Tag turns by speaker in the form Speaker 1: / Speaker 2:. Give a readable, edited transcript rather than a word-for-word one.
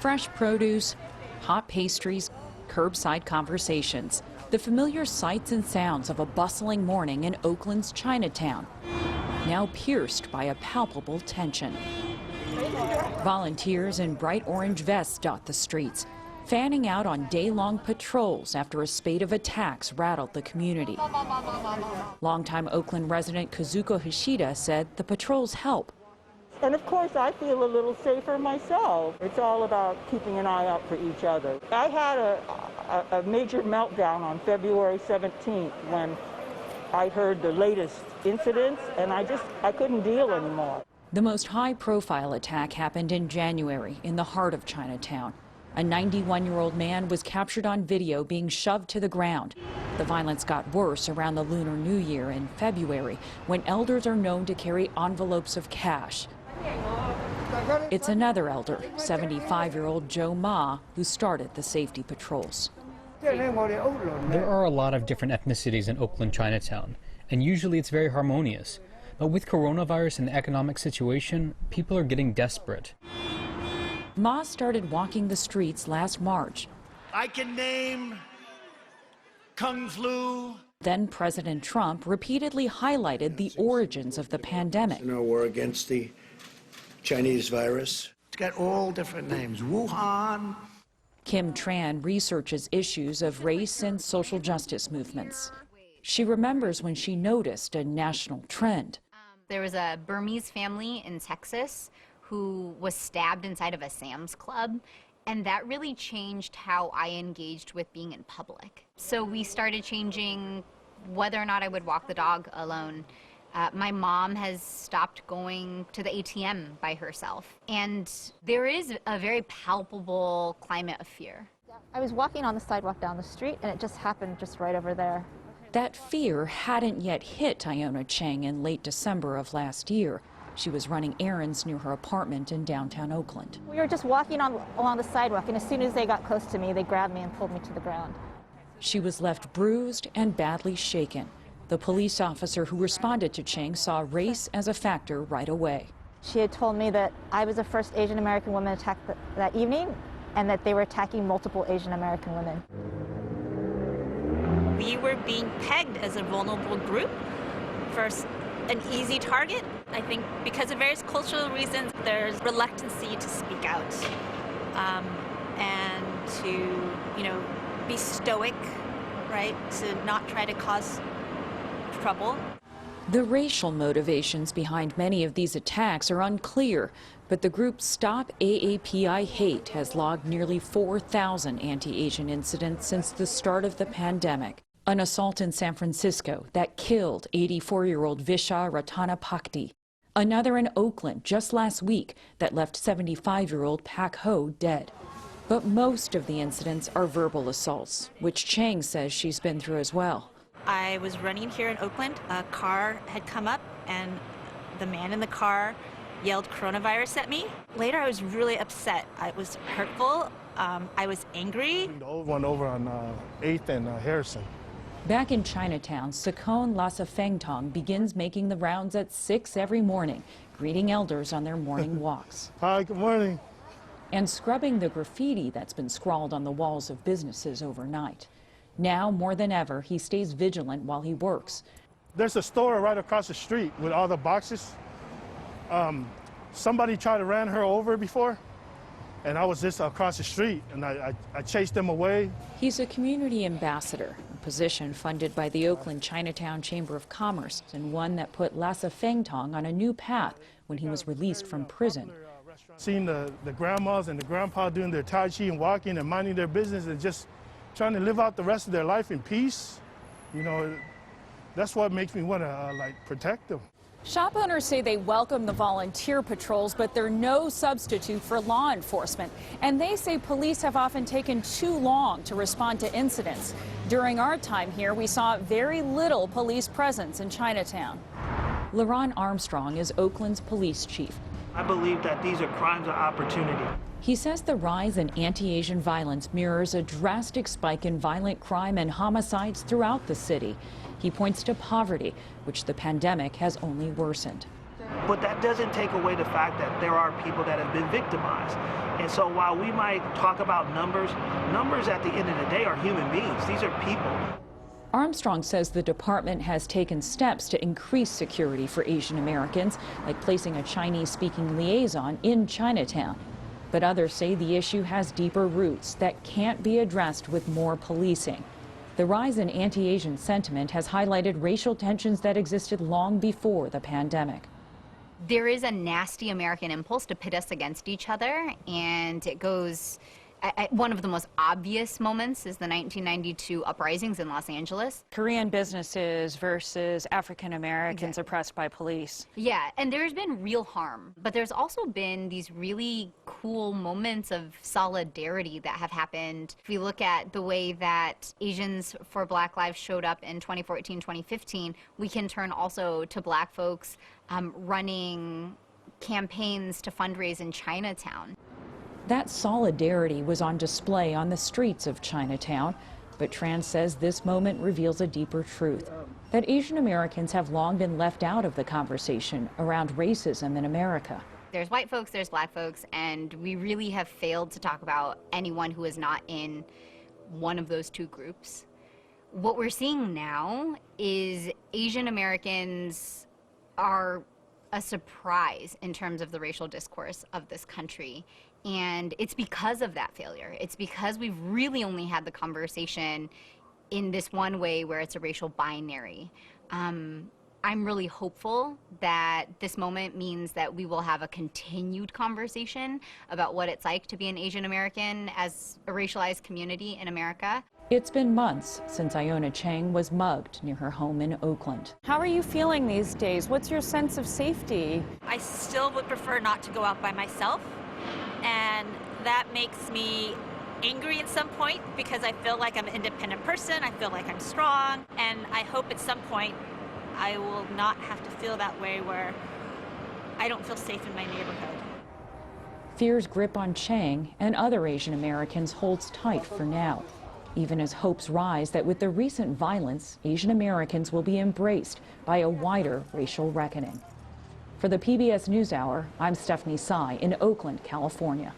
Speaker 1: Fresh produce, hot pastries, curbside conversations. The familiar sights and sounds of a bustling morning in Oakland's Chinatown, now pierced by a palpable tension. Volunteers in bright orange vests dot the streets, fanning out on day-long patrols after a spate of attacks rattled the community. Longtime Oakland resident Kazuko Hashida said the patrols help.
Speaker 2: And of course, I feel a little safer myself. It's all about keeping an eye out for each other. I had a major meltdown on February 17th when I heard the latest incidents, and I couldn't deal anymore.
Speaker 1: The most high-profile attack happened in January in the heart of Chinatown. A 91-year-old man was captured on video being shoved to the ground. The violence got worse around the Lunar New Year in February, when elders are known to carry envelopes of cash. It's another elder, 75-year-old Joe Ma, who started the safety patrols.
Speaker 3: There are a lot of different ethnicities in Oakland Chinatown, and usually it's very harmonious. But with coronavirus and the economic situation, people are getting desperate.
Speaker 1: Ma started walking the streets last March.
Speaker 4: I can name Kung Flu.
Speaker 1: Then President Trump repeatedly highlighted the origins of the pandemic.
Speaker 4: No war against the Chinese virus. It's got all different names. Wuhan.
Speaker 1: Kim Tran researches issues of race and social justice movements. She remembers when she noticed a national trend.
Speaker 5: There was a Burmese family in Texas who was stabbed inside of a Sam's Club, and that really changed how I engaged with being in public. So we started changing whether or not I would walk the dog alone. My mom has stopped going to the ATM by herself, and there is a very palpable climate of fear.
Speaker 6: I was walking on the sidewalk down the street, and it just happened just right over there.
Speaker 1: That fear hadn't yet hit Iona Chang in late December of last year. She was running errands near her apartment in downtown Oakland.
Speaker 6: We were just walking along the sidewalk, and as soon as they got close to me, they grabbed me and pulled me to the ground.
Speaker 1: She was left bruised and badly shaken. The police officer who responded to Chang saw race as a factor right away.
Speaker 6: She had told me that I was the first Asian American woman attacked that evening, and that they were attacking multiple Asian American women.
Speaker 7: We were being pegged as a vulnerable group for an easy target. I think because of various cultural reasons, there's reluctancy to speak out and to, be stoic, right? To not try to cause trouble.
Speaker 1: The racial motivations behind many of these attacks are unclear, but the group Stop AAPI Hate has logged nearly 4,000 anti-Asian incidents since the start of the pandemic. An assault in San Francisco that killed 84-year-old Visha Ratanapakdi. Another in Oakland just last week that left 75-year-old Pak Ho dead. But most of the incidents are verbal assaults, which Chang says she's been through as well.
Speaker 7: I was running here in Oakland. A car had come up, and the man in the car yelled coronavirus at me. Later, I was really upset. I was hurtful. I was angry.
Speaker 8: The old one over on 8th and Harrison.
Speaker 1: Back in Chinatown, Sakon Lhasa Fengtong begins making the rounds at 6 every morning, greeting elders on their morning walks.
Speaker 8: Hi, good morning.
Speaker 1: And scrubbing the graffiti that's been scrawled on the walls of businesses overnight. Now, more than ever, he stays vigilant while he works.
Speaker 8: There's a store right across the street with all the boxes. Somebody tried to ran her over before, and I was just across the street, and I chased them away.
Speaker 1: He's a community ambassador, a position funded by the Oakland Chinatown Chamber of Commerce, and one that put Lhasa Fengtong on a new path when he was released from prison.
Speaker 8: Seeing the grandmas and the grandpa doing their Tai Chi and walking and minding their business and just trying to live out the rest of their life in peace, that's what makes me want to protect them.
Speaker 9: Shop owners say they welcome the volunteer patrols, but they're no substitute for law enforcement. And they say police have often taken too long to respond to incidents. During our time here, we saw very little police presence in Chinatown. LaRon Armstrong is Oakland's police chief.
Speaker 10: I believe that these are crimes of opportunity.
Speaker 1: He says the rise in anti-Asian violence mirrors a drastic spike in violent crime and homicides throughout the city. He points to poverty, which the pandemic has only worsened.
Speaker 10: But that doesn't take away the fact that there are people that have been victimized. And so while we might talk about numbers, numbers at the end of the day are human beings. These are people.
Speaker 1: Armstrong says the department has taken steps to increase security for Asian Americans, like placing a Chinese-speaking liaison in Chinatown. But others say the issue has deeper roots that can't be addressed with more policing. The rise in anti-Asian sentiment has highlighted racial tensions that existed long before the pandemic.
Speaker 5: There is a nasty American impulse to pit us against each other, and it goes... One of the most obvious moments is the 1992 uprisings in Los Angeles.
Speaker 9: Korean businesses versus African Americans
Speaker 5: Exactly.
Speaker 9: oppressed by police.
Speaker 5: Yeah, and there's been real harm, but there's also been these really cool moments of solidarity that have happened. If we look at the way that Asians for Black Lives showed up in 2014, 2015, we can turn also to Black folks running campaigns to fundraise in Chinatown.
Speaker 1: That solidarity was on display on the streets of Chinatown, but Tran says this moment reveals a deeper truth, that Asian Americans have long been left out of the conversation around racism in America.
Speaker 5: There's white folks, there's black folks, and we really have failed to talk about anyone who is not in one of those two groups. What we're seeing now is Asian Americans are a surprise in terms of the racial discourse of this country. And it's because of that failure. It's because we've really only had the conversation in this one way where it's a racial binary. I'm really hopeful that this moment means that we will have a continued conversation about what it's like to be an Asian American as a racialized community in America.
Speaker 1: It's been months since Iona Chang was mugged near her home in Oakland.
Speaker 9: How are you feeling these days? What's your sense of safety?
Speaker 7: I still would prefer not to go out by myself, and that makes me angry at some point because I feel like I'm an independent person, I feel like I'm strong, and I hope at some point I will not have to feel that way where I don't feel safe in my neighborhood.
Speaker 1: Fear's grip on Chang and other Asian Americans holds tight for now, even as hopes rise that with the recent violence, Asian Americans will be embraced by a wider racial reckoning. For the PBS NewsHour, I'm Stephanie Tsai in Oakland, California.